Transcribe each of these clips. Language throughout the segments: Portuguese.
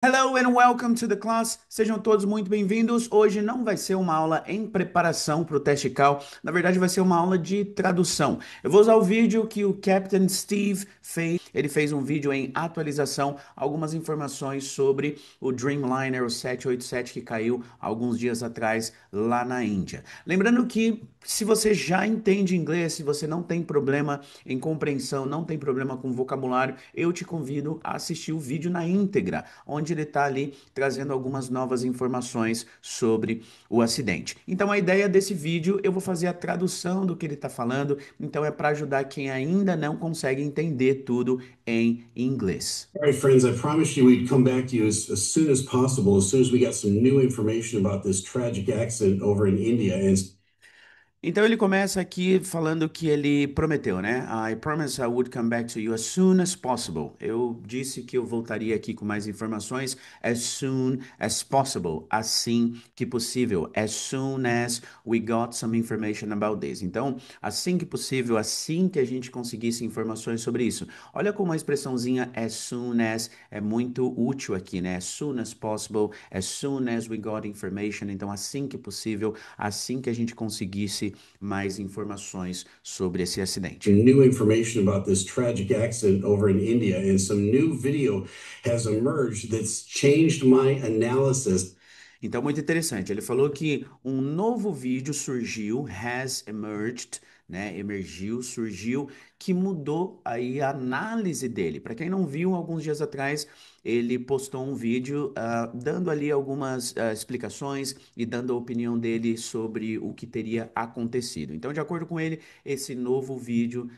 Hello and welcome to the class. Sejam todos muito bem-vindos. Hoje não vai ser uma aula em preparação para o teste CAL. Na verdade, vai ser uma aula de tradução. Eu vou usar o vídeo que o Captain Steve fez. Ele fez um vídeo em atualização, algumas informações sobre o Dreamliner, o 787 que caiu alguns dias atrás lá na Índia. Lembrando que se você já entende inglês, se você não tem problema em compreensão, não tem problema com vocabulário, eu te convido a assistir o vídeo na íntegra, onde ele está ali trazendo algumas novas informações sobre o acidente. Então a ideia desse vídeo, eu vou fazer a tradução do que ele está falando, então é para ajudar quem ainda não consegue entender tudo em inglês. All right, friends, I promised you we'd come back to you as soon as possible, as soon as we got some new information about this tragic accident over in India. And Então ele começa aqui falando que ele prometeu, né? I promise I would come back to you as soon as possible. Eu disse que eu voltaria aqui com mais informações as soon as possible, assim que possível. As soon as we got some information about this. Então, assim que possível, assim que a gente conseguisse informações sobre isso. Olha como a expressãozinha as soon as é muito útil aqui, né? As soon as possible, as soon as we got information. Então, assim que possível, assim que a gente conseguisse mais informações sobre esse acidente. new information about this tragic accident over in India, and some new video has emerged that's changed my analysis. Então, muito interessante. Ele falou que um novo vídeo surgiu, has emerged, né? Emergiu, surgiu, que mudou aí a análise dele. Para quem não viu, alguns dias atrás ele postou um vídeo dando ali algumas explicações e dando a opinião dele sobre o que teria acontecido. Então, de acordo com ele, esse novo vídeo,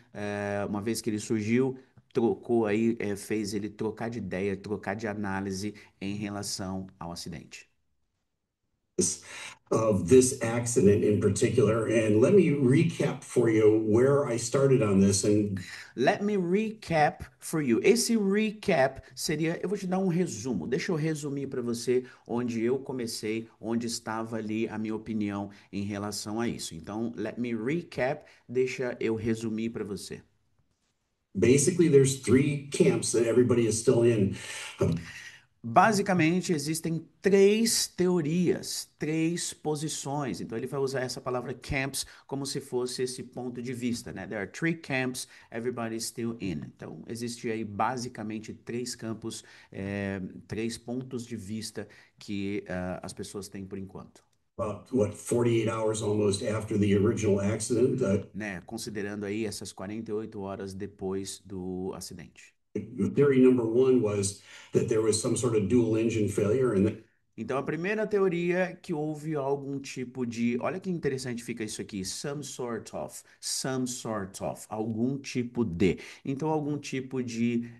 uma vez que ele surgiu, trocou aí, fez ele trocar de ideia, trocar de análise em relação ao acidente. Of this accident in particular. And let me recap for you where I started on this. And Let me recap for you. Esse recap seria, eu vou te dar um resumo. Deixa eu resumir para você onde eu comecei, onde estava ali a minha opinião em relação a isso. Então, let me recap, deixa eu resumir para você. basically, there's three camps that everybody is still in. Basicamente, existem três teorias, três posições. Então, ele vai usar essa palavra camps como se fosse esse ponto de vista, né? There are three camps, everybody's still in. Então, existe aí basicamente três campos, três pontos de vista que as pessoas têm por enquanto, About what 48 hours almost after the original accident. né? Considerando aí essas 48 horas depois do acidente. Theory number one was that there was some sort of dual engine failure, and Então, a primeira teoria é que houve algum tipo de. Olha que interessante fica isso aqui. Some sort of, algum tipo de. Então, algum tipo de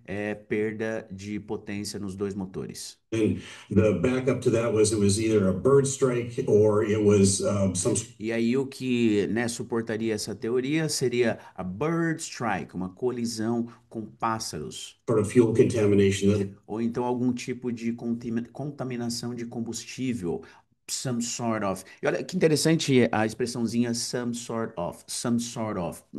perda de potência nos dois motores. and the backup to that was it was either a bird strike or it was some E aí, o que, né, suportaria essa teoria seria a bird strike, uma colisão com pássaros. sort of fuel contamination that Ou então algum tipo de contaminação de combustível, some sort of. E olha que interessante a expressãozinha some sort of,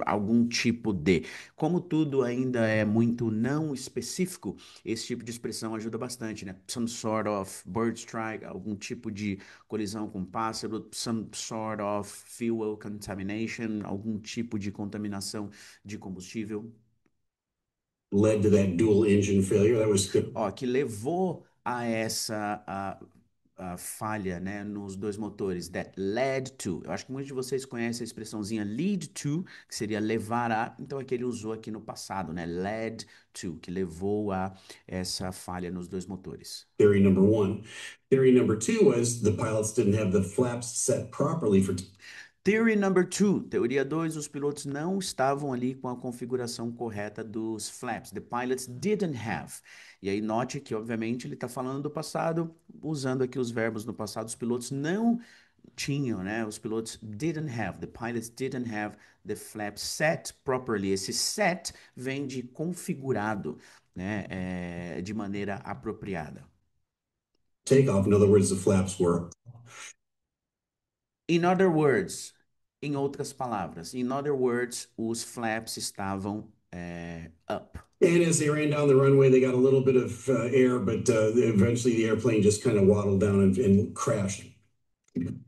algum tipo de. Como tudo ainda é muito não específico, esse tipo de expressão ajuda bastante, né? Some sort of bird strike, algum tipo de colisão com pássaro, some sort of fuel contamination, algum tipo de contaminação de combustível. led to that dual engine failure. That was Ó, que levou a essa a falha, né, nos dois motores, that led to. Eu acho que muitos de vocês conhecem a expressãozinha lead to, que seria levar a, então é que ele usou aqui no passado, né, led to, que levou a essa falha nos dois motores. theory number one. Theory number two was the pilots didn't have the flaps set properly for Theory number two, teoria 2, os pilotos não estavam ali com a configuração correta dos flaps. The pilots didn't have. E aí note que, obviamente, ele está falando do passado, usando aqui os verbos no passado. Os pilotos não tinham, né? Os pilotos didn't have. The pilots didn't have the flaps set properly. Esse set vem de configurado, né? De maneira apropriada. takeoff. In other words, the flaps were. In other words, em outras palavras, in other words, os flaps estavam up. And as they ran down the runway, they got a little bit of air, but eventually the airplane just kind of waddled down and crashed.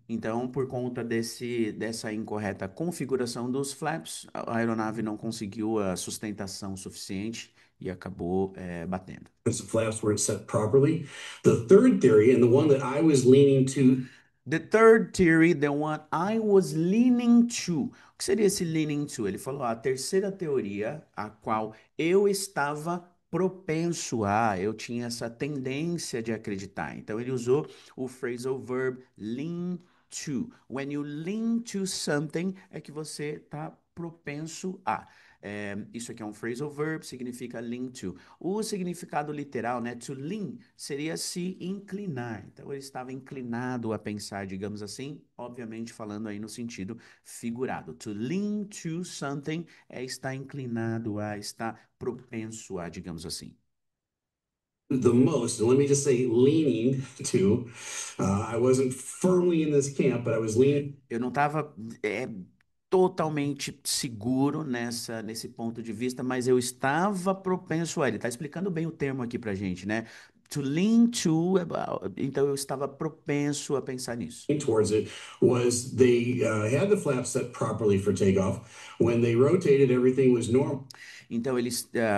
Então, por conta dessa incorreta configuração dos flaps, a aeronave não conseguiu a sustentação suficiente e acabou batendo. Because the flaps weren't set properly. The third theory, and the one that I was leaning to, The third theory, the one I was leaning to. O que seria esse leaning to? Ele falou, a terceira teoria, a qual eu estava propenso a, eu tinha essa tendência de acreditar. Então ele usou o phrasal verb lean to. When you lean to something, é que você está propenso a. Isso aqui é um phrasal verb, significa lean to. O significado literal, né, to lean, seria se inclinar. Então ele estava inclinado a pensar, digamos assim, obviamente falando aí no sentido figurado. To lean to something é estar inclinado a, estar propenso a, digamos assim. the most, and let me just say leaning to, I wasn't firmly in this camp, but I was leaning Eu não estava totalmente seguro nesse ponto de vista, mas eu estava propenso a ele. Está explicando bem o termo aqui para gente, né? To lean to, então eu estava propenso a pensar nisso. towards it. Was they had the flaps set properly for takeoff. When they rotated, everything was normal. Então,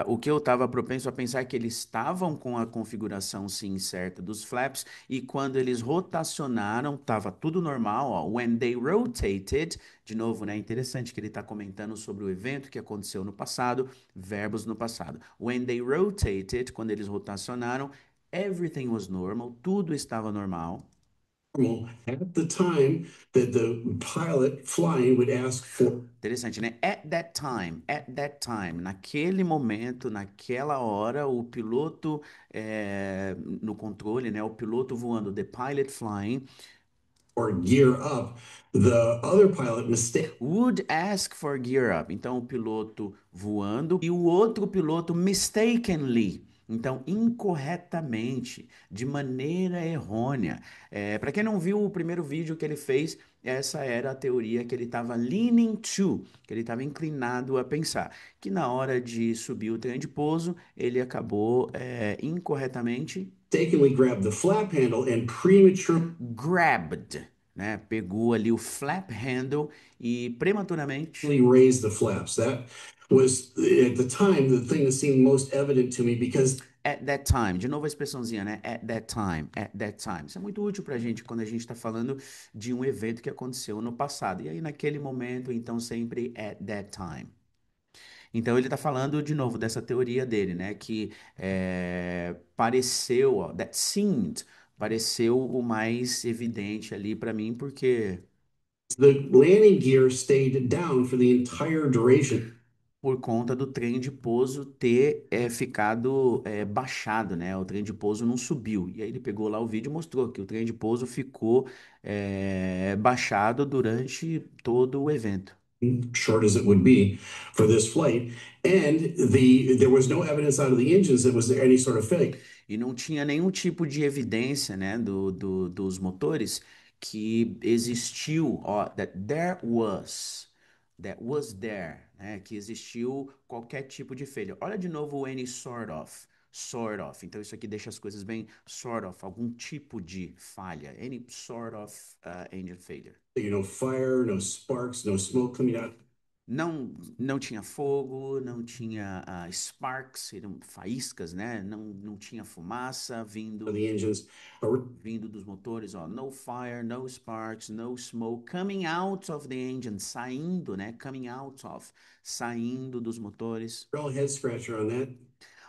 o que eu estava propenso a pensar é que eles estavam com a configuração sim certa dos flaps e quando eles rotacionaram, estava tudo normal. Ó. When they rotated, de novo, né? Interessante que ele está comentando sobre o evento que aconteceu no passado, verbos no passado. When they rotated, quando eles rotacionaram, everything was normal, tudo estava normal. At the time that the pilot flying would ask for. Interessante, né? At that time, naquele momento, naquela hora, o piloto no controle, né? O piloto voando, the pilot flying, Or gear up, the other pilot mistake would ask for gear up. Então, o piloto voando e o outro piloto mistakenly. Então, incorretamente, de maneira errônea. Para quem não viu o primeiro vídeo que ele fez, essa era a teoria que ele estava leaning to, que ele estava inclinado a pensar. Que na hora de subir o trem de pouso, ele acabou incorretamente mistakenly grabbed the flap handle and prematurely grabbed, né? Pegou ali o flap handle e prematuramente raised the flaps. That was at the time the thing that seemed most evident to me because at that time. De novo a expressãozinha, né? At that time, at that time. Isso é muito útil pra gente quando a gente está falando de um evento que aconteceu no passado. E aí naquele momento, então sempre at that time. Então ele está falando de novo dessa teoria dele, né? Que pareceu, ó, that seemed, pareceu o mais evidente ali para mim, porque the landing gear stayed down for the entire duration. por conta do trem de pouso ter ficado baixado, né? O trem de pouso não subiu. E aí ele pegou lá o vídeo e mostrou que o trem de pouso ficou baixado durante todo o evento. Short as it would be for this flight, and there was no evidence out of the engines that was there any sort of failure. E não tinha nenhum tipo de evidência, né, dos motores que existiu, ó, that was there, né, que existiu qualquer tipo de falha. Olha de novo o any sort of. Então isso aqui deixa as coisas bem sort of, algum tipo de falha, any sort of engine failure. Fire, no sparks, no smoke coming out. Não tinha fogo, não tinha sparks, eram faíscas, né? Não tinha fumaça The engines. vindo dos motores, ó. No fire, no sparks, no smoke coming out of the engine, saindo, né? Coming out of, saindo dos motores. Real head scratcher on that.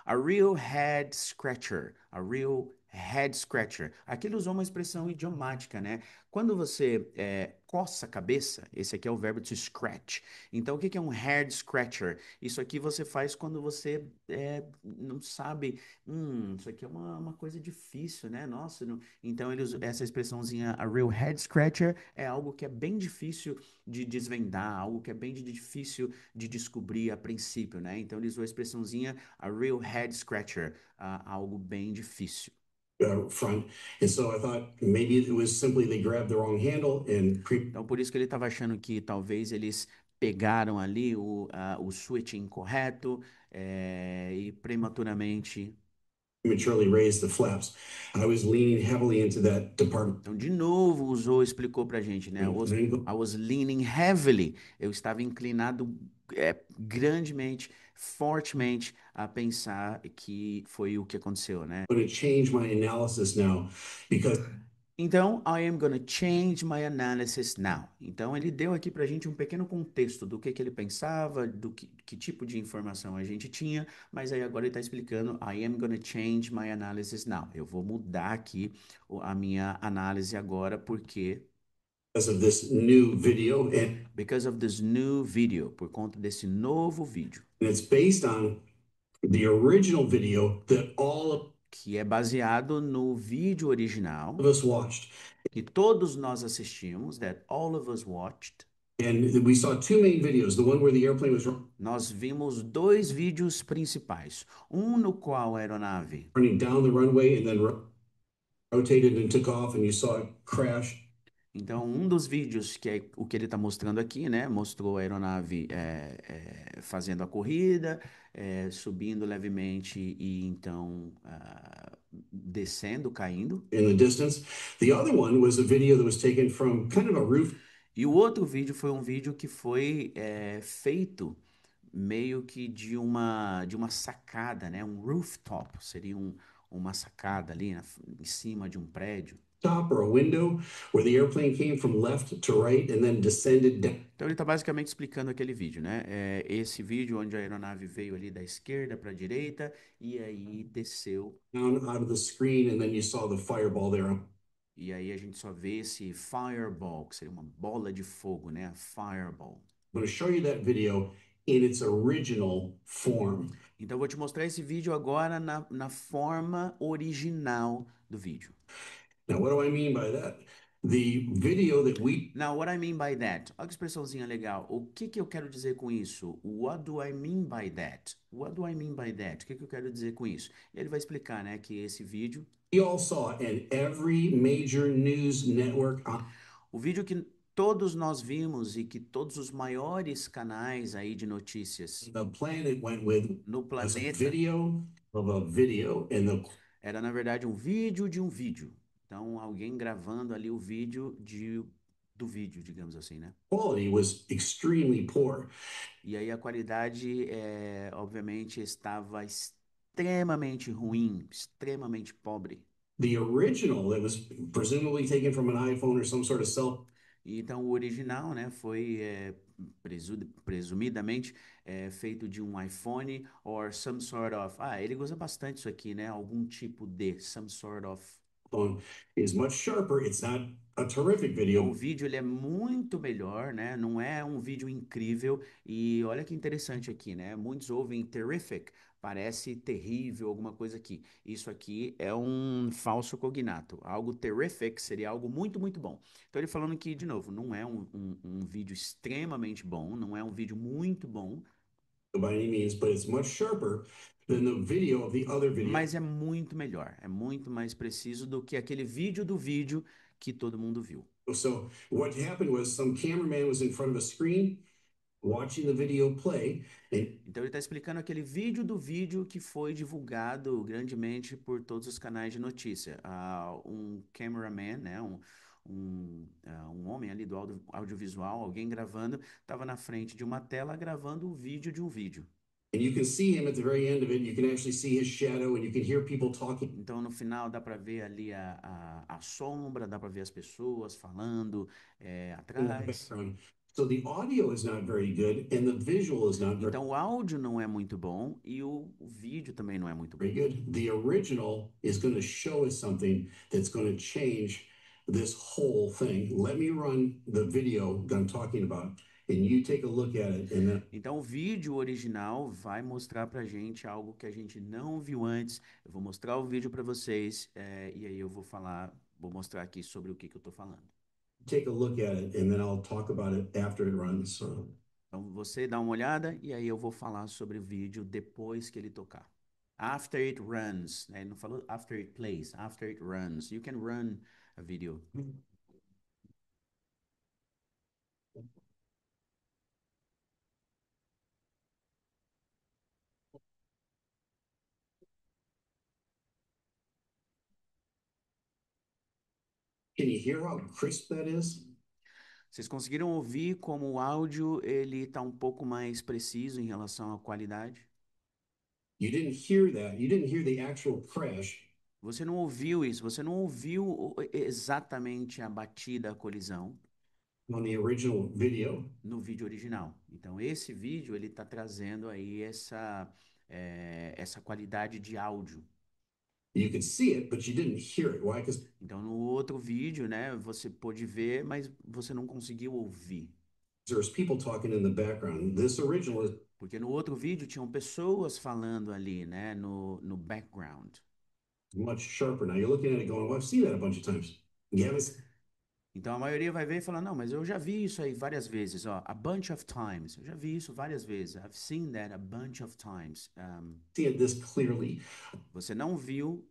A real head scratcher, a real head scratcher. Aqui ele usou uma expressão idiomática, né? Quando você coça a cabeça, esse aqui é o verbo to scratch. Então, o que é um head scratcher? Isso aqui você faz quando você não sabe, isso aqui é uma coisa difícil, né? Nossa, não... Então, ele usa essa expressãozinha, a real head scratcher, é algo que é bem difícil de desvendar, algo que é bem difícil de descobrir a princípio, né? Então, ele usou a expressãozinha, a real head scratcher, algo bem difícil. Front. And so I thought maybe it was simply they grabbed the wrong handle and Então, por isso que ele estava achando que talvez eles pegaram ali o switch incorreto e prematuramente. Prematurely raised the flaps. I was leaning heavily into that department. Então, de novo, o Zoe explicou para a gente, né? I was leaning heavily. Eu estava inclinado grandemente, fortemente a pensar que foi o que aconteceu, né? I'm going to change my analysis now because Então, I am gonna change my analysis now. Então, ele deu aqui para a gente um pequeno contexto do que ele pensava, do que tipo de informação a gente tinha, mas aí agora ele está explicando, I am gonna change my analysis now. Eu vou mudar aqui a minha análise agora, porque of this new video, because of this new video, por conta desse novo vídeo, and it's based on the original video that all of que é baseado no vídeo original us watched. que todos nós assistimos, that all of us watched. And we saw two main videos, the one where the airplane was Nós vimos dois vídeos principais. Um no qual a aeronave. running down the runway and then rotated and took off, and you saw it crash. Então, um dos vídeos, que é o que ele está mostrando aqui, né? Mostrou a aeronave fazendo a corrida, subindo levemente e então descendo, caindo. In the distance. The other one was a video that was taken from kind of a roof. E o outro vídeo foi um vídeo que foi feito meio que de uma sacada, né? Um rooftop, seria uma sacada ali em cima de um prédio. Top or a window where the airplane came from left to right and then descended down. Então ele está basicamente explicando aquele vídeo, né? Esse vídeo onde a aeronave veio ali da esquerda para a direita e aí desceu. Down out of the screen, and then you saw the fireball there. E aí a gente só vê esse fireball, que seria uma bola de fogo, né? A fireball. I'm going to show you that video in its original form. Então eu vou te mostrar esse vídeo agora na forma original do vídeo. Now, what do I mean by that? The video that we Now, what I mean by that? Olha que expressãozinha legal. O que eu quero dizer com isso? What do I mean by that? What do I mean by that? O que eu quero dizer com isso? E ele vai explicar, né, que esse vídeo, all saw in every major news network o vídeo que todos nós vimos e que todos os maiores canais aí de notícias the planet went with no was a planeta video of a video, and the era, na verdade, um vídeo de um vídeo. Então, alguém gravando ali o vídeo do vídeo, digamos assim, né? quality was extremely poor. E aí a qualidade, obviamente, estava extremamente ruim, extremamente pobre. The original that was presumably taken from an iPhone or some sort of cell E então o original, né, foi presumidamente feito de um iPhone or some sort of. Ah, ele usa bastante isso aqui, né? Algum tipo de some sort of. phone is much sharper. It's not a terrific Então, o video, vídeo ele é muito melhor, né? Não é um vídeo incrível. E olha que interessante aqui, né? Muitos ouvem terrific, parece terrível, alguma coisa aqui. Isso aqui é um falso cognato. Algo terrific seria algo muito, muito bom. Então, ele falando que, de novo, não é um vídeo extremamente bom, não é um vídeo muito bom, by any means, but it's much sharper than the video of the other video. mas é muito melhor, é muito mais preciso do que aquele vídeo do vídeo que todo mundo viu. So what happened was some cameraman was in front of a screen watching the video play, and Então ele está explicando aquele vídeo do vídeo que foi divulgado grandemente por todos os canais de notícia. Um cameraman, né, um homem ali do audiovisual, alguém gravando, estava na frente de uma tela gravando o vídeo de um vídeo. you can see him at the very end of it. You can actually see his shadow, and you can hear people talking Então no final dá para ver ali a sombra, dá para ver as pessoas falando in the atrás. background. So the audio is not very good, and the visual is not Então o áudio não é muito bom e o vídeo também não é muito bom. very good. The original is going to show us something that's going to change this whole thing. Let me run the video that I'm talking about, and you take a look at it, and then Então, o vídeo original vai mostrar pra gente algo que a gente não viu antes. Eu vou mostrar o vídeo pra vocês e aí eu vou mostrar aqui sobre o que eu tô falando. take a look at it, and then I'll talk about it after it runs. So, Então, você dá uma olhada e aí eu vou falar sobre o vídeo depois que ele tocar. After it runs, né? Ele não falou after it plays, after it runs. You can run a video. Can you hear how crisp that is? Vocês conseguiram ouvir como o áudio ele está um pouco mais preciso em relação à qualidade? You didn't hear that. You didn't hear the actual crash Você não ouviu isso, você não ouviu exatamente a batida, a colisão on the original video. no vídeo original. Então, esse vídeo ele está trazendo aí essa qualidade de áudio. You could see it, but you didn't hear it. Why? Because Então, no outro vídeo, né, você pôde ver, mas você não conseguiu ouvir. there's people talking in the background. This original is Porque no outro vídeo tinham pessoas falando ali, né, no background. much sharper. Now you're looking at it going, well, I've seen that a bunch of times. You haven't Então a maioria vai ver e falar, não, mas eu já vi isso aí várias vezes, ó, a bunch of times. Eu já vi isso várias vezes. I've seen that a bunch of times. seen it this clearly Você não viu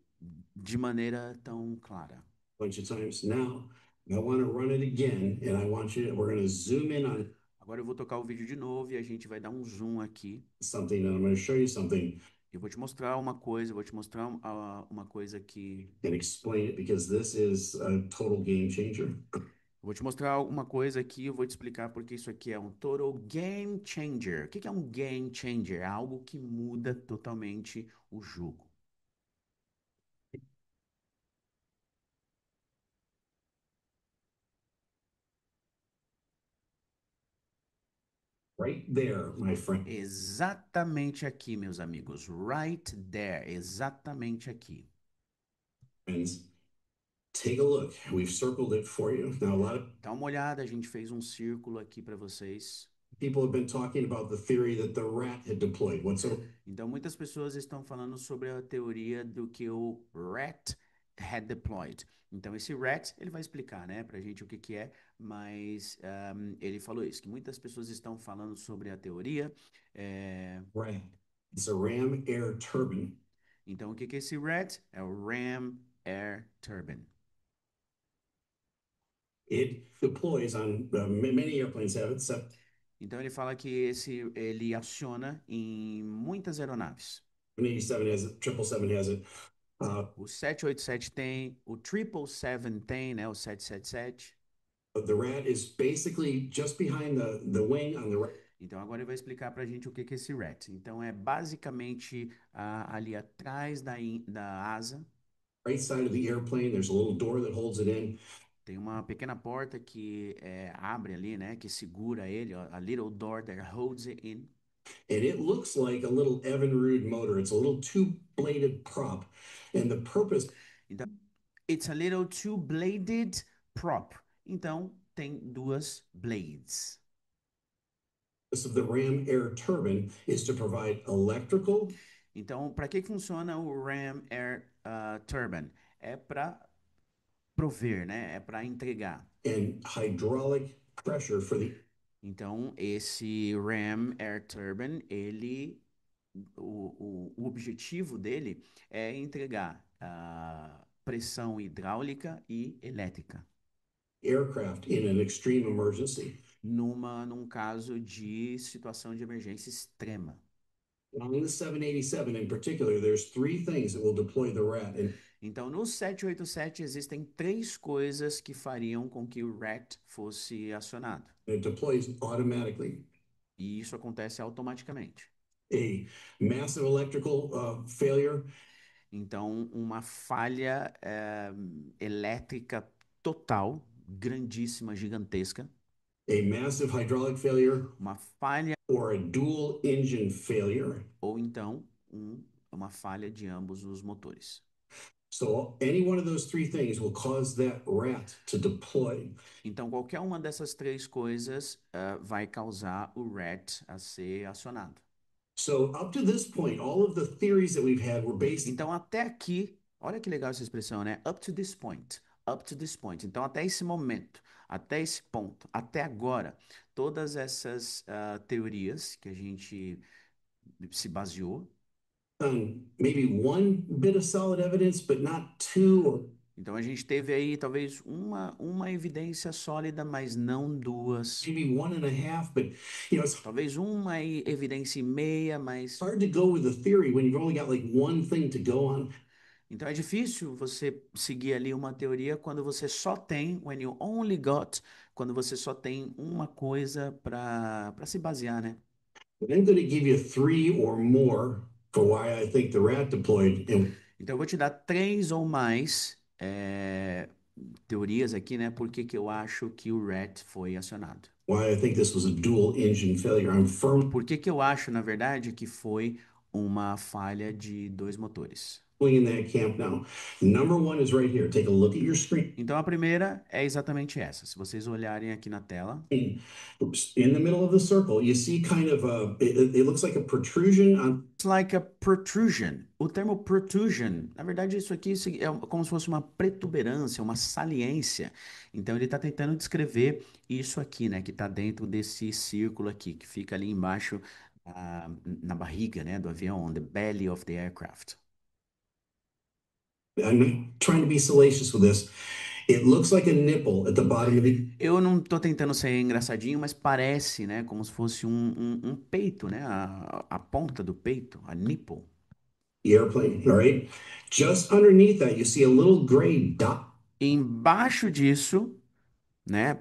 de maneira tão clara. a bunch of times. Now I want to run it again, and I want you. We're going to zoom in on Agora eu vou tocar o vídeo de novo e a gente vai dar um zoom aqui. something, and I'm going to show you something Eu vou te mostrar uma coisa, vou te mostrar uma coisa que. and explain it because this is a total game changer. Eu vou te mostrar uma coisa aqui, eu vou te explicar porque isso aqui é um total game changer. O que que é um game changer? É algo que muda totalmente o jogo. Right there, my friend. Exatamente aqui, meus amigos. Right there. Exatamente aqui. Friends, take a look. We've circled it for you. Now, a lot of Dá uma olhada, a gente fez um círculo aqui para vocês. people have been talking about the theory that the rat had deployed. What's so Então, muitas pessoas estão falando sobre a teoria do que o rat had deployed. Então, esse rat, ele vai explicar, né, pra gente o que que é, mas ele falou isso, que muitas pessoas estão falando sobre a teoria. rat? It's a ram air turbine. Então, o que que é esse rat? É o Ram Air Turbine. It deploys on many airplanes have it. Então, ele fala que ele aciona em muitas aeronaves. 787 has it. 777 has it. O 787 tem, o 777 tem, né, o 777. The rat is basically just behind the wing on the Então agora ele vai explicar para a gente o que que é esse RAT. Então é basicamente ali atrás da asa right side of the airplane. There's a little door that holds it in. tem uma pequena porta que abre ali, né, que segura ele, ó, a little door that holds it in. And it looks like a little Evinrude motor. It's a little two-bladed prop. And the purpose Então it's a little two-bladed prop. Então tem duas blades. of the Ram Air turbine is to provide electrical Então, para que funciona o Ram Air Turbine? É para prover, né? É para entregar. and hydraulic pressure for the Então, esse Ram Air Turbine, o objetivo dele é entregar pressão hidráulica e elétrica aircraft in an extreme emergency. num caso de situação de emergência extrema. On the 787 in particular, there's three things that will deploy the rat. And Então, no 787 existem três coisas que fariam com que o RAT fosse acionado. it deploys automatically. E isso acontece automaticamente. A massive electrical failure, Então, uma falha elétrica total, grandíssima, gigantesca, a massive hydraulic failure, uma falha or a dual engine failure. ou então uma falha de ambos os motores. So any one of those three things will cause that rat to deploy. Então, qualquer uma dessas três coisas vai causar o RAT a ser acionado. So up to this point, all of the theories that we've had were based Então, até aqui, olha que legal essa expressão, né? Up to this point. Up to this point. Então, até esse momento, até esse ponto, até agora, todas essas teorias que a gente se baseou. on maybe one bit of solid evidence, but not two or Então, a gente teve aí talvez uma evidência sólida, mas não duas. maybe one and a half. But it's Talvez uma evidência e meia, mas hard to go with a theory when you've only got like one thing to go on. Então é difícil você seguir ali uma teoria quando você só tem, when you only got, quando você só tem uma coisa para se basear, né? But I'm going to give you three or more for why I think the rat deployed and Então eu vou te dar três ou mais teorias aqui, né? Por que que eu acho que o RET foi acionado. why I think this was a dual engine failure. I'm firmly Por que que eu acho, na verdade, que foi uma falha de dois motores. in that camp now. Number one is right here. Take a look at your screen. Então a primeira é exatamente essa. Se vocês olharem aqui na tela, Oops. In the middle of the circle, you see kind of it looks like a protrusion on. it's like a protrusion. O termo protrusion, na verdade, isso aqui é como se fosse uma protuberância, uma saliência. Então ele está tentando descrever isso aqui, né, que está dentro desse círculo aqui, que fica ali embaixo, na barriga, né, do avião, on the belly of the aircraft. I'm not trying to be salacious with this. It looks like a nipple at the bottom of Eu não estou tentando ser engraçadinho, mas parece, né, como se fosse um peito, né, a ponta do peito, a nipple. the airplane. All right. Just underneath that, you see a little gray dot. Embaixo disso, né,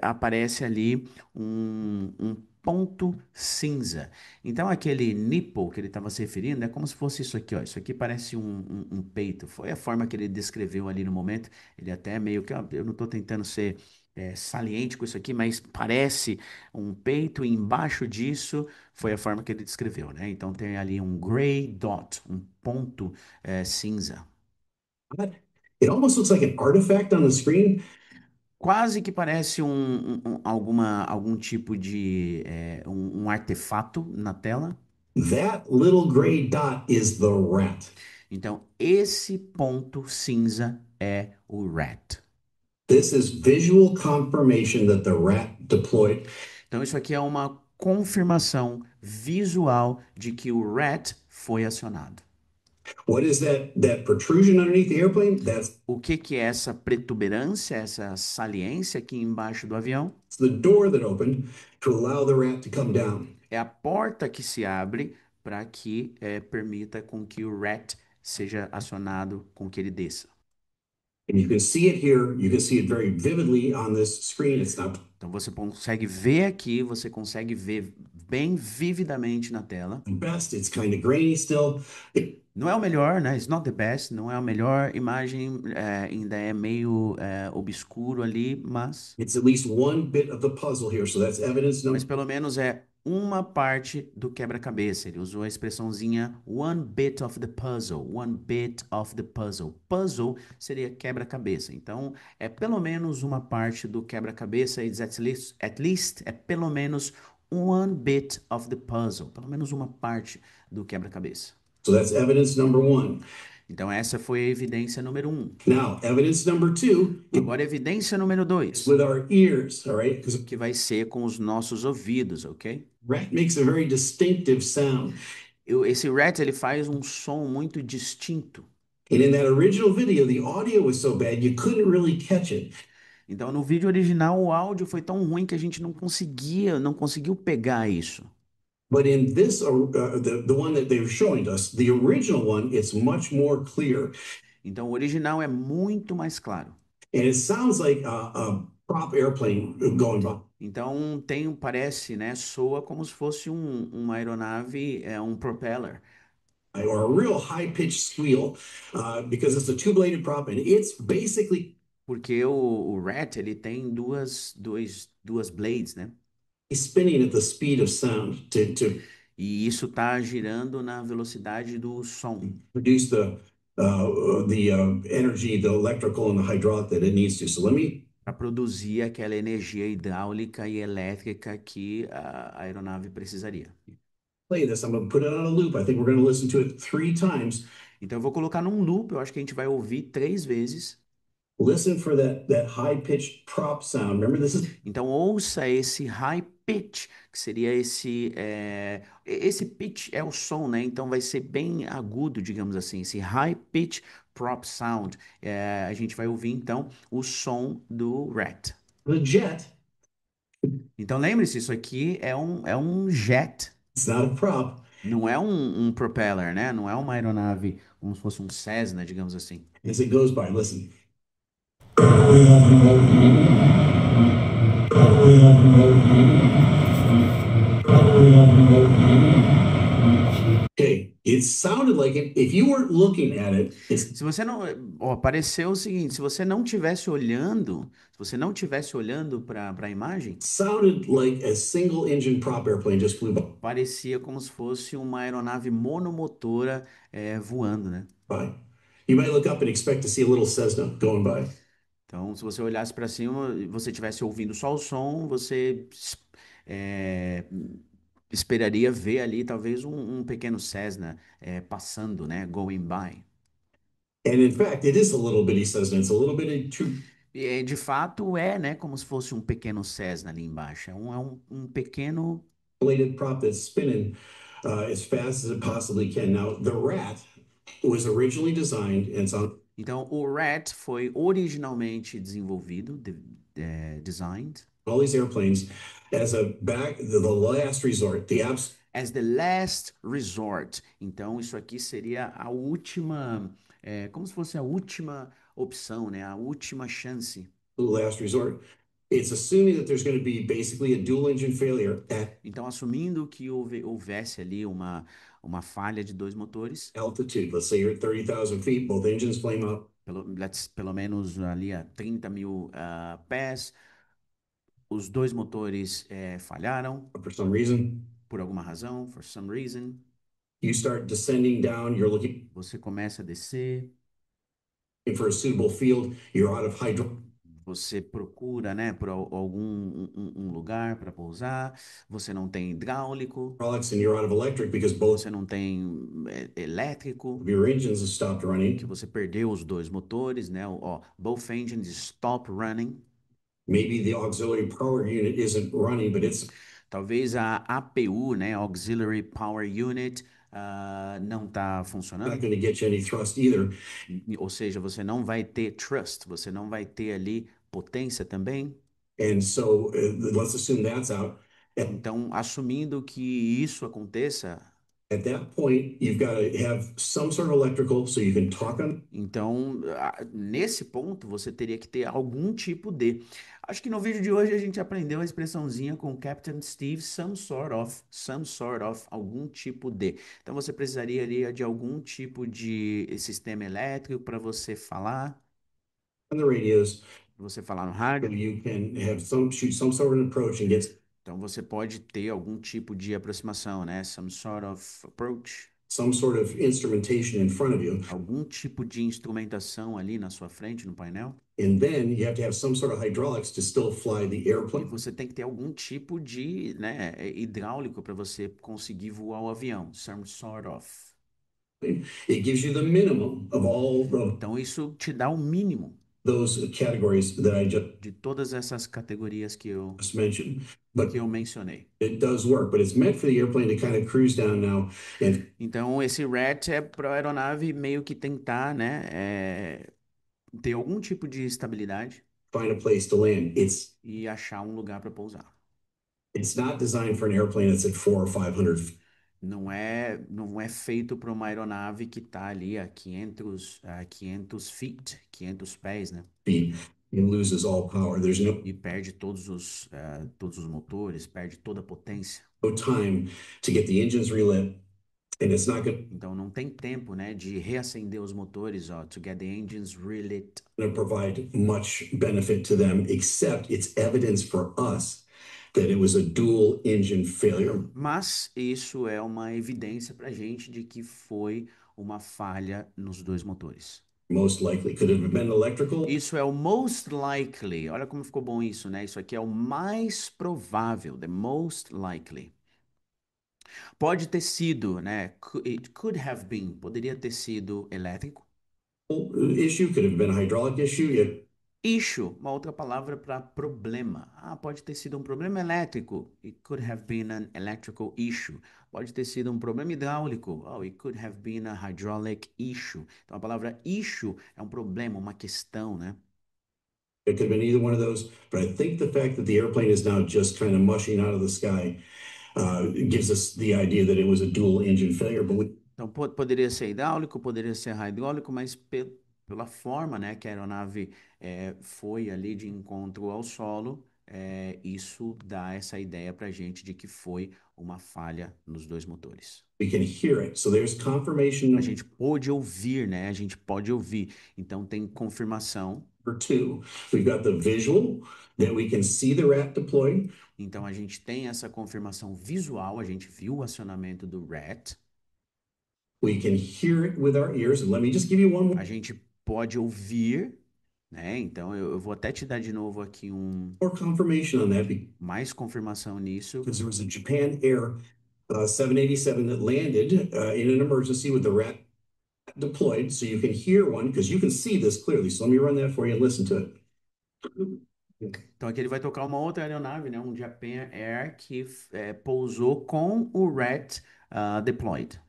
aparece ali um ponto cinza. Então, aquele nipple que ele estava se referindo é como se fosse isso aqui, ó. Isso aqui parece um peito. Foi a forma que ele descreveu ali no momento. Ele até meio que, ó, eu não estou tentando ser saliente com isso aqui, mas parece um peito e embaixo disso foi a forma que ele descreveu, né? Então, tem ali um gray dot, um ponto cinza. It almost looks like an artifact on the screen. Quase que parece algum tipo de um artefato na tela. That little gray dot is the rat. Então, esse ponto cinza é o rat. This is visual confirmation that the rat deployed. Então, isso aqui é uma confirmação visual de que o rat foi acionado. What is that protrusion underneath the airplane? That's O que que é essa protuberância, essa saliência aqui embaixo do avião? the door that opened to allow the rat to come down. É a porta que se abre para que permita com que o rat seja acionado, com que ele desça. And you can see it here. You can see it very vividly on this screen. It's not Então você consegue ver aqui, você consegue ver bem vividamente na tela. the best. It's kind of grainy still. Não é o melhor, né? It's not the best, não é a melhor imagem, ainda é meio obscuro ali, It's at least one bit of the puzzle here. So that's evidence mas number. pelo menos é uma parte do quebra-cabeça. Ele usou a expressãozinha one bit of the puzzle, one bit of the puzzle. Puzzle seria quebra-cabeça. Então, é pelo menos uma parte do quebra-cabeça. It's at least, é pelo menos one bit of the puzzle. Pelo menos uma parte do quebra-cabeça. So that's evidence number one. Então, essa foi a evidência número um. Now, evidence number two Agora, evidência número is dois, with our ears. All right. Because que vai ser com os nossos ouvidos, ok? rat makes a very distinctive sound. Esse rat ele faz um som muito distinto. And in that original video, the audio was so bad you couldn't really catch it. Então, no vídeo original, o áudio foi tão ruim que a gente não conseguiu pegar isso. But in this, the one that they're showing us, the original one, it's much more clear. Então, o original é muito mais claro. And it sounds like a prop airplane going by. Então, parece, né, soa como se fosse uma aeronave, um propeller. Or a real high-pitched squeal, because it's a two-bladed prop, and it's basically Porque o rat, ele tem duas blades, né? spinning at the speed of sound to E isso está girando na velocidade do som. produce the energy, the electrical and the hydraulic that it needs to. So let me Para produzir aquela energia hidráulica e elétrica que a aeronave precisaria. play this. I'm going to put it on a loop. I think we're going to listen to it 3 times. Então eu vou colocar num loop, eu acho que a gente vai ouvir 3 vezes. Listen for that high-pitched prop sound. Remember, this is Então ouça esse high pitch, que seria esse pitch é o som, né? Então vai ser bem agudo, digamos assim, esse high pitch prop sound. A gente vai ouvir então o som do rat. the jet. Então lembre-se, isso aqui é um jet. It's not a prop. Não é um propeller, né? Não é uma aeronave como se fosse um Cessna, digamos assim. As it goes by, listen. Okay, it sounded like it. If you weren't looking at it, it Se você não, ó, pareceu o seguinte, se você não tivesse olhando, se você não tivesse olhando para a imagem, sounded like a single engine prop airplane just flew parecia como se fosse uma aeronave monomotora voando, né? by. You might look up and expect to see a little Cessna going by. Então, se você olhasse para cima e você estivesse ouvindo só o som, você é, esperaria ver ali talvez um pequeno Cessna passando, né? Going by. And in fact, it is a little bitty Cessna. It's a little bitty two E de fato é, né? Como se fosse um pequeno Cessna ali embaixo. É um pequeno. bladed prop that's spinning as fast as it possibly can. Now, the Rat was originally designed, and it's on Então, o RAT foi originalmente desenvolvido, designed, all these airplanes as a back, the last resort, the absolute as the last resort. Então, isso aqui seria a última, como se fosse a última opção, né? A última chance. last resort. It's assuming that there's going to be basically a dual engine failure at Então, assumindo que houvesse ali uma falha de dois motores, altitude. Let's say you're at 30,000 feet, both engines flame out pelo menos ali a 30 mil pés, os dois motores falharam for some reason. por alguma razão, for some reason. You start descending down, you're looking Você começa a descer, for a suitable field, you're out of hydro. você procura, né, por algum um lugar para pousar, você não tem hidráulico, Hydraulics and you're out of electric because both você não tem elétrico, of your engines have stopped que running. você perdeu os dois motores, né? Ó, both engines stop running. Maybe the auxiliary power unit isn't running, but it's Talvez a APU, né, Auxiliary Power Unit, não está not funcionando. going to get you any thrust either. Ou seja, você não vai ter thrust, você não vai ter ali potência também. And so let's assume that's out. Então, assumindo que isso aconteça, At that point, you've got to have some sort of electrical so you can talk on. então, nesse ponto, você teria que ter algum tipo de. Acho que no vídeo de hoje a gente aprendeu a expressãozinha com Captain Steve, some sort of, algum tipo de. Então, você precisaria ali de algum tipo de sistema elétrico para On the radios você falar no so rádio. you can have some shoot some sort of approach and get Então, você pode ter algum tipo de aproximação, né? Some sort of approach, some sort of instrumentation in front of you. algum tipo de instrumentação ali na sua frente, no painel. And then you have to have some sort of hydraulics to still fly the E airplane. você tem que ter algum tipo de, né, hidráulico para você conseguir voar o avião. Some sort of. It gives you the minimum of all of Então, isso te dá o mínimo those categories that I just de todas essas categorias mentioned. But que eu mencionei. it does work, but it's meant for the airplane to kind of cruise down now and Então, esse RET é para a aeronave meio que tentar, né, ter algum tipo de estabilidade find a place to land. e achar um lugar para pousar. It's not designed for an airplane that's at 400 or 500 Não é feito para uma aeronave que está ali a 500 feet, 500 pés, né? feet and loses all power. There's E perde todos os motores, perde toda a potência. no time to get the engines relit, and it's not going Então não tem tempo, né, de reacender os motores, ó, to get the engines relit. to provide much benefit to them, except it's evidence for us that it was a dual engine failure. Mas isso é uma evidência para a gente de que foi uma falha nos dois motores. Most likely could have been electrical. Isso é o most likely. Olha como ficou bom isso, né? Isso aqui é o mais provável, the most likely. Pode ter sido, né? It could have been. Poderia ter sido elétrico. Issue could have been a hydraulic issue. Issue, uma outra palavra para problema. Pode ter sido um problema elétrico. It could have been an electrical issue. Pode ter sido um problema hidráulico. Oh, it could have been a hydraulic issue. Então a palavra issue é um problema, uma questão, né? It could have been either one of those. But I think the fact that the airplane is now just kind of mushing out of the sky It gives us the idea that it was a dual engine failure, but Então, poderia ser hidráulico, poderia ser hidráulico, mas pela forma, né, que a aeronave foi ali de encontro ao solo, isso dá essa ideia para a gente de que foi uma falha nos dois motores. we can hear it. So there's confirmation A gente pôde ouvir, né? A gente pode ouvir. Então, tem confirmação. number two. We've got the visual that we can see the rat deployed. Então, a gente tem essa confirmação visual, a gente viu o acionamento do RAT. We can hear it with our ears. And let me just give you one A gente pode ouvir, né? Então, eu vou até te dar de novo aqui more confirmation on that mais confirmação nisso. because there was a Japan Air 787 that landed in an emergency with the rat deployed. So you can hear one because you can see this clearly. So let me run that for you and listen to it. Então, aqui ele vai tocar uma outra aeronave, né? Um Japan Air que pousou com o RAT deployed.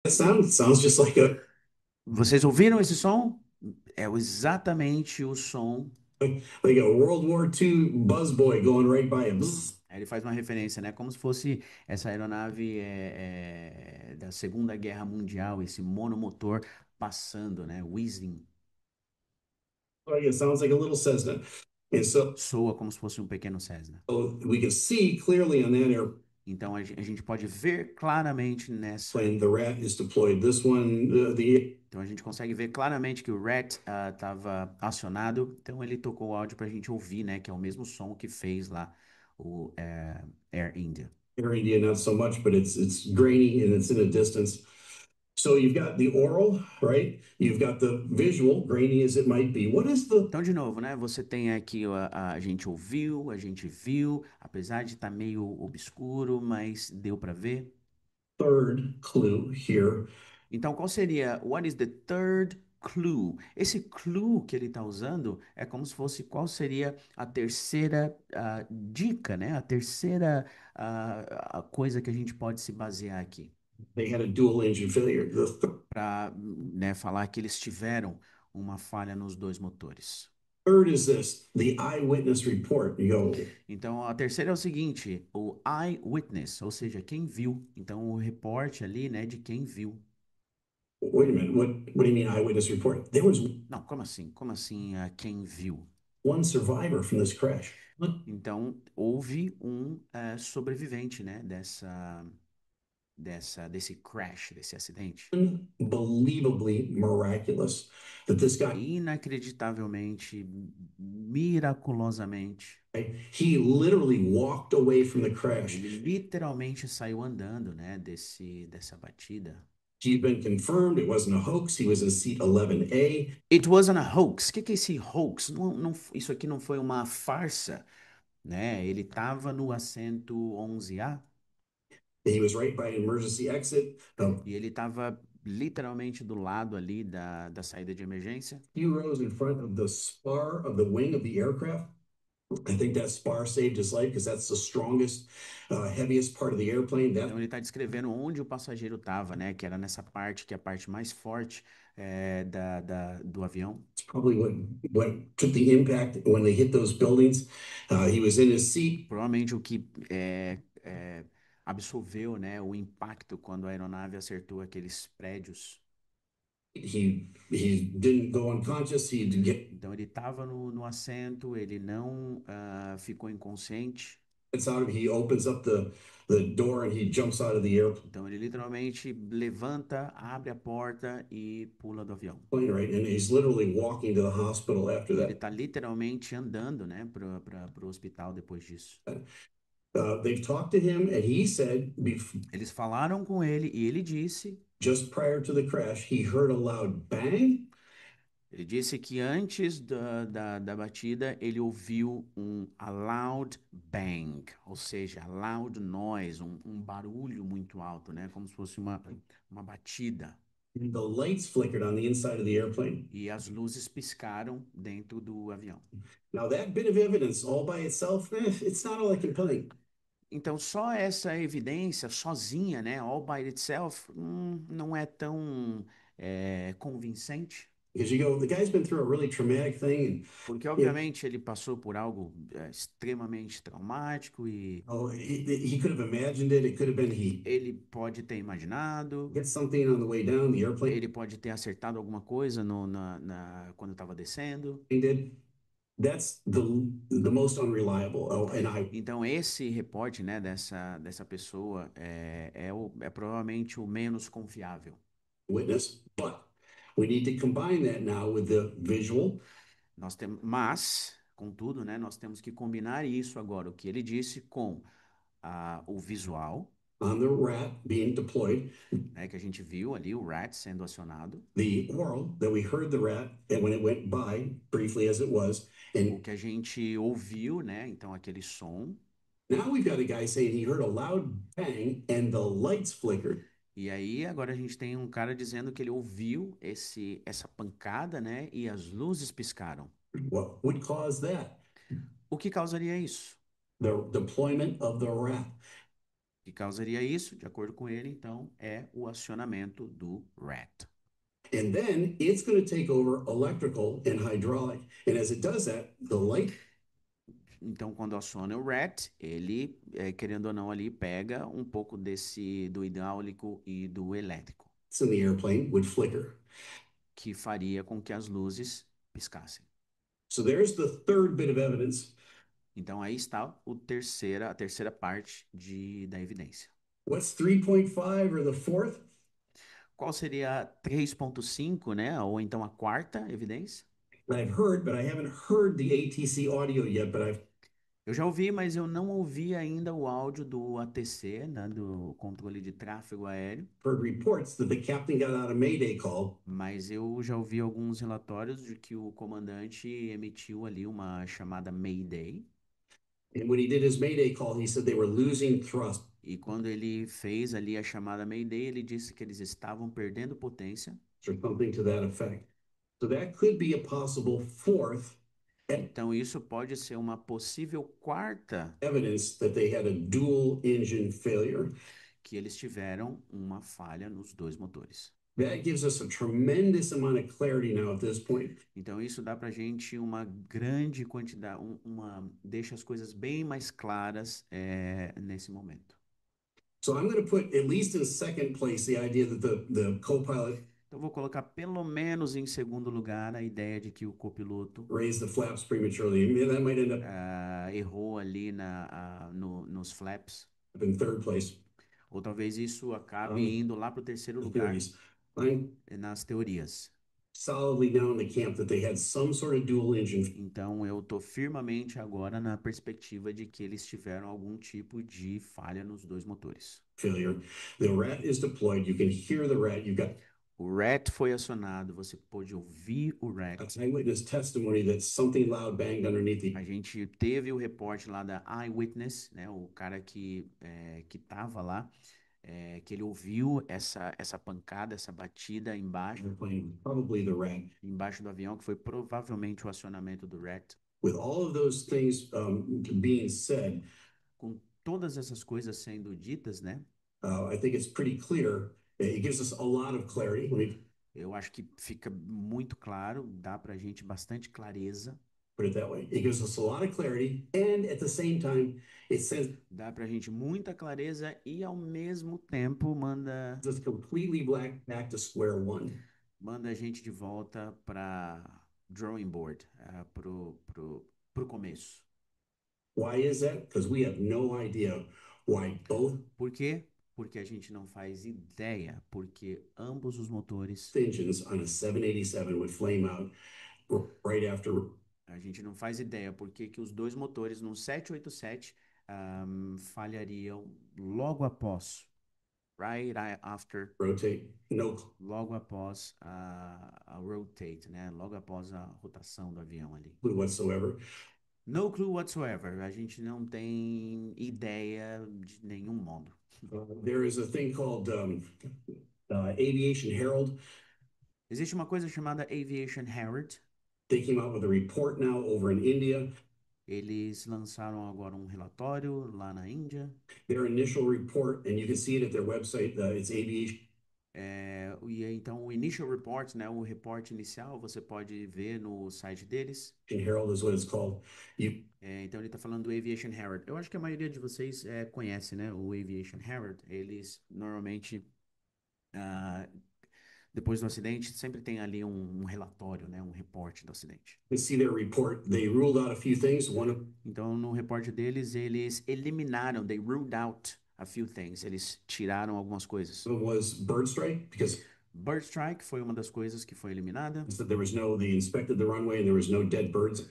It sounds just like Vocês ouviram esse som? É exatamente o som. like a World War II buzz boy going right by him. Aí ele faz uma referência, né? Como se fosse essa aeronave da Segunda Guerra Mundial, esse monomotor passando, né? Whizzing. Like it sounds like a little Cessna. And so Soa como se fosse um pequeno Cessna. we can see clearly on that airplane Então a gente pode ver claramente nessa. the rat is deployed. This one, Então a gente consegue ver claramente que o RAT estava acionado. Então ele tocou o áudio para a gente ouvir, né? Que é o mesmo som que fez lá o Air India. Air India, not so much, but it's grainy and it's in a distance. So you've got the oral, right? You've got the visual, grainy as it might be. What is the Então, de novo, né? Você tem aqui a gente ouviu, a gente viu, apesar de estar meio obscuro, mas deu para ver. third clue here? Então, qual seria? What is the third clue? Esse clue que ele está usando é como se fosse qual seria a terceira dica, né? A terceira a coisa que a gente pode se basear aqui They had a dual engine failure. para, né, falar que eles tiveram uma falha nos dois motores. Third is this, the eyewitness report. You go, Então, a terceira é o seguinte, o eyewitness, ou seja, quem viu. Então, o reporte ali, né, de quem viu. wait a minute, what do you mean eyewitness report? There was Não, como assim? Como assim, quem viu? one survivor from this crash. Então, houve um sobrevivente, né, desse crash, desse acidente. Unbelievably miraculous that this guy, Inacreditavelmente, miraculosamente, he literally walked away from the crash. ele literalmente saiu andando, né, dessa batida. He'd been confirmed it wasn't a hoax. He was in seat 11A. It wasn't a hoax. O que é esse hoax? Isso aqui não foi uma farsa, né? Ele estava no assento 11A He was right by an emergency exit. e ele estava literalmente do lado ali da saída de emergência. Few rows in front of the spar of the wing of the aircraft. I think that spar saved his life because that's the strongest, heaviest part of the airplane. Então ele está descrevendo onde o passageiro estava, né? Que era nessa parte, que é a parte mais forte do avião. That's probably what took the impact when they hit those buildings. He was in his seat. Provavelmente o que absorveu, né, o impacto quando a aeronave acertou aqueles prédios. He didn't go unconscious. Então ele estava no assento, ele não ficou inconsciente. Gets out of it. He opens up the door and he jumps out of the airplane. Então ele literalmente levanta, abre a porta e pula do avião. Right, and he's literally walking to the hospital after Ele that. está literalmente andando, né, para o hospital depois disso. They've talked to him, and he said, Eles falaram com ele e ele disse, just prior to the crash, he heard a loud bang. ele disse que antes da batida ele ouviu a loud bang, ou seja, loud noise, um barulho muito alto, né, como se fosse uma batida. The lights flickered on the inside of the airplane. E as luzes piscaram dentro do avião. Now that bit of evidence, all by itself, it's not all that compelling. Então, só essa evidência, sozinha, né, all by itself, não é tão convincente. Because you go, the guy's been through a really traumatic thing, and Porque, you know, obviamente, ele passou por algo extremamente traumático e oh, he could have imagined it. It could have been he ele pode ter imaginado, gets something on the way down the airplane ele pode ter acertado alguma coisa quando estava descendo. did. That's the most unreliable. Oh, and I Então, esse reporte, né, dessa pessoa é provavelmente o menos confiável. witness, but we need to combine that now with the visual Mas, contudo, né, nós temos que combinar isso agora, o que ele disse, com o visual, on the rat being deployed, né, que a gente viu ali, o rat sendo acionado, the oral that we heard the rat and when it went by briefly as it was, o and que a gente ouviu, né, então aquele som, now we've got a guy saying he heard a loud bang and the lights flickered. e aí agora a gente tem um cara dizendo que ele ouviu essa pancada, né, e as luzes piscaram. What would cause that? O que causaria isso? The deployment of the rat. O que causaria isso, de acordo com ele, então, é o acionamento do rat. And then it's going to take over electrical and hydraulic. And as it does that, the light Então, quando aciona o rat, ele, querendo ou não, ali pega um pouco do hidráulico e do elétrico, in the airplane would flicker. que faria com que as luzes piscassem. So there's the third bit of evidence. Então, aí está a terceira parte da evidência. What's 3.5 or the fourth? Qual seria a 3.5, né? Ou então a quarta evidência? I've heard, but I haven't heard the ATC audio yet, but I've Eu já ouvi, mas eu não ouvi ainda o áudio do ATC, né, do controle de tráfego aéreo. heard reports that the captain got out a Mayday call. Mas eu já ouvi alguns relatórios de que o comandante emitiu ali uma chamada Mayday. And when he did his Mayday call, he said they were losing thrust. E quando ele fez ali a chamada Mayday, ele disse que eles estavam perdendo potência. Or something to that effect. So that could be a possible fourth Então isso pode ser uma possível quarta evidence that they had a dual engine failure. que eles tiveram uma falha nos dois motores. That gives us a tremendous amount of clarity now at this point. Então isso dá para gente uma grande quantidade, deixa as coisas bem mais claras nesse momento. So I'm going to put at least in second place the idea that the co-pilot Então vou colocar pelo menos em segundo lugar a ideia de que o copiloto raised the flaps prematurely. I mean, that might end up errou ali nos flaps. in third place. Ou talvez isso acabe indo lá para o terceiro The lugar theories. I'm nas teorias. solidly now in the camp that they had some sort of dual engine Então eu estou firmemente agora na perspectiva de que eles tiveram algum tipo de falha nos dois motores. failure. The rat is deployed. You can hear the rat. You've got O rat foi acionado, você pôde ouvir o rat. eyewitness testimony that something loud banged underneath the. A gente teve o reporte lá da Eyewitness, né, o cara que estava lá, que ele ouviu essa pancada, essa batida Airplane, probably the rat. embaixo do avião, que foi provavelmente o acionamento do rat. With all of those things being said, Com todas essas coisas sendo ditas, né, I think it's pretty clear. It gives us a lot of clarity. Let me eu acho que fica muito claro, dá pra gente bastante clareza, put it that way. It gives us a lot of clarity, and at the same time, it sends dá pra gente muita clareza e ao mesmo tempo us completely back to square one. manda a gente de volta para drawing board, pro começo. Why is that? Because we have no idea why both Por quê? Porque a gente não faz ideia, porque ambos os motores, engines on a 787 would flame out right after. a gente não faz ideia porque que os dois motores no 787 falhariam logo após, after, Rotate. No logo após a rotate, né? Logo após a rotação do avião ali. clue whatsoever. No clue whatsoever. A gente não tem ideia de nenhum modo. There is a thing called Aviation Herald. Existe uma coisa chamada Aviation Herald. They came out with a report now over in India. Eles lançaram agora um relatório lá na Índia. Their initial report, and you can see it at their website. It's aviation. E aí, então, o initial report, né, o reporte inicial, você pode ver no site deles. Herald is what it's called. You Então, ele está falando do Aviation Herald. Eu acho que a maioria de vocês conhece, né, o Aviation Herald. Eles normalmente, ah, depois do acidente, sempre tem ali um relatório, né, um reporte do acidente. can see their report. They ruled out a few things. Então, no reporte deles, eles eliminaram, they ruled out a few things. Eles tiraram algumas coisas. of them was bird strike because Bird strike foi uma das coisas que foi eliminada, there was no, they inspected the runway and there was no dead birds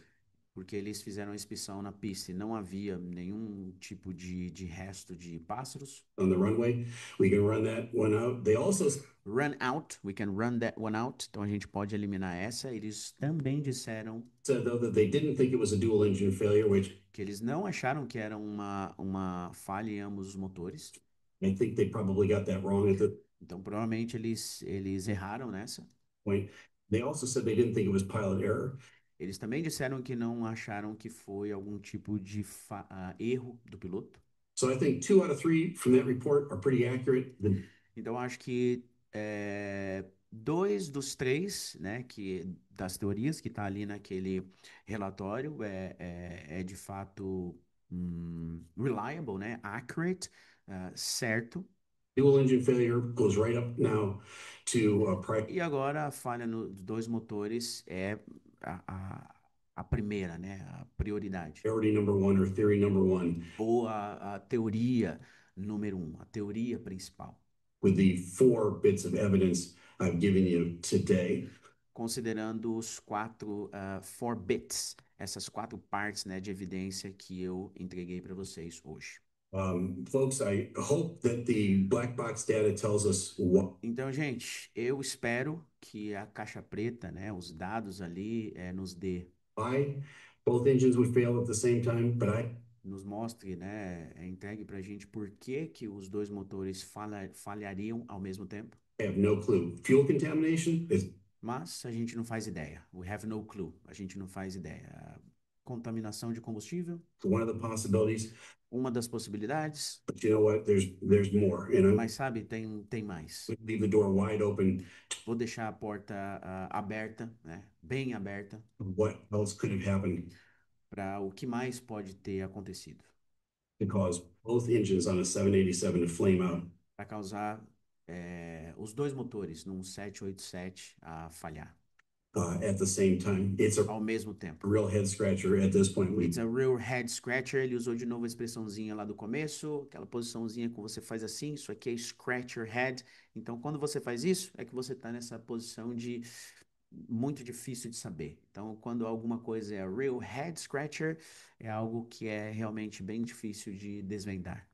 porque eles fizeram a inspeção na pista e não havia nenhum tipo de resto de pássaros. on the runway. We can run that one out. They also Run out, we can run that one out. Então a gente pode eliminar essa. Eles também disseram said, though, that they didn't think it was a dual engine failure, which que eles não acharam que era uma falha em ambos os motores. I think they probably got that wrong at the Então provavelmente eles erraram nessa. point. They also said they didn't think it was pilot error. Eles também disseram que não acharam que foi algum tipo de erro do piloto. So I think 2 out of 3 from that report are pretty accurate. Então acho que dois dos três, né, das teorias que está ali naquele relatório é de fato reliable, né, accurate, certo. Dual engine failure goes right up now to E agora a falha dos dois motores é a primeira, né, a prioridade. priority number 1 or theory number 1 Ou a teoria número um, a teoria principal. with the 4 bits of evidence I've given you today. Considerando os four bits, essas 4 partes, né, de evidência que eu entreguei para vocês hoje. Folks, I hope that the black box data tells us what. Então, gente, eu espero que a caixa preta, né, os dados ali, nos dê, Why both engines would fail at the same time, but I nos mostre, né, entregue para a gente por que que os dois motores falhariam ao mesmo tempo. have no clue. Fuel contamination is Mas a gente não faz ideia. We have no clue. A gente não faz ideia. Contaminação de combustível, one of the possibilities, uma das possibilidades, but you know what? There's more. mas sabe, tem mais. Leave the door wide open. Vou deixar a porta aberta, né? Bem aberta, What else could have happened para o que mais pode ter acontecido. to cause both engines on a 787 to flame out? Para causar os dois motores num 787 a falhar At the same time, it's a ao mesmo tempo. real head scratcher at this point. It's a real head scratcher. Ele usou de novo a expressãozinha lá do começo, aquela posiçãozinha que você faz assim, isso aqui é scratch your head. Então, quando você faz isso, é que você está nessa posição de muito difícil de saber. Então, quando alguma coisa é real head scratcher, é algo que é realmente bem difícil de desvendar.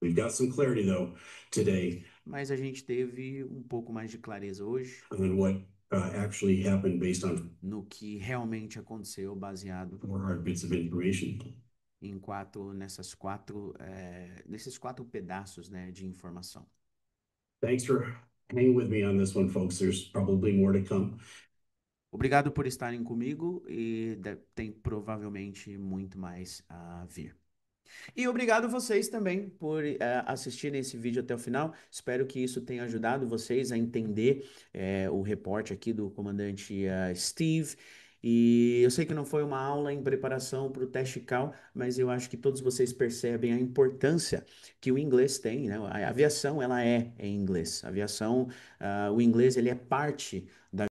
We've got some clarity though today Mas a gente teve um pouco mais de clareza hoje on what actually happened based on no que realmente aconteceu, baseado 4 bits of information. em nesses 4 pedaços, né, de informação. Thanks for hanging with me on this one, folks. There's probably more to come. Obrigado por estarem comigo e tem provavelmente muito mais a vir. E obrigado vocês também por assistirem esse vídeo até o final. Espero que isso tenha ajudado vocês a entender o reporte aqui do comandante Steve. E eu sei que não foi uma aula em preparação para o teste CAL, mas eu acho que todos vocês percebem a importância que o inglês tem, né? A aviação, ela é em inglês. A aviação, o inglês, ele é parte da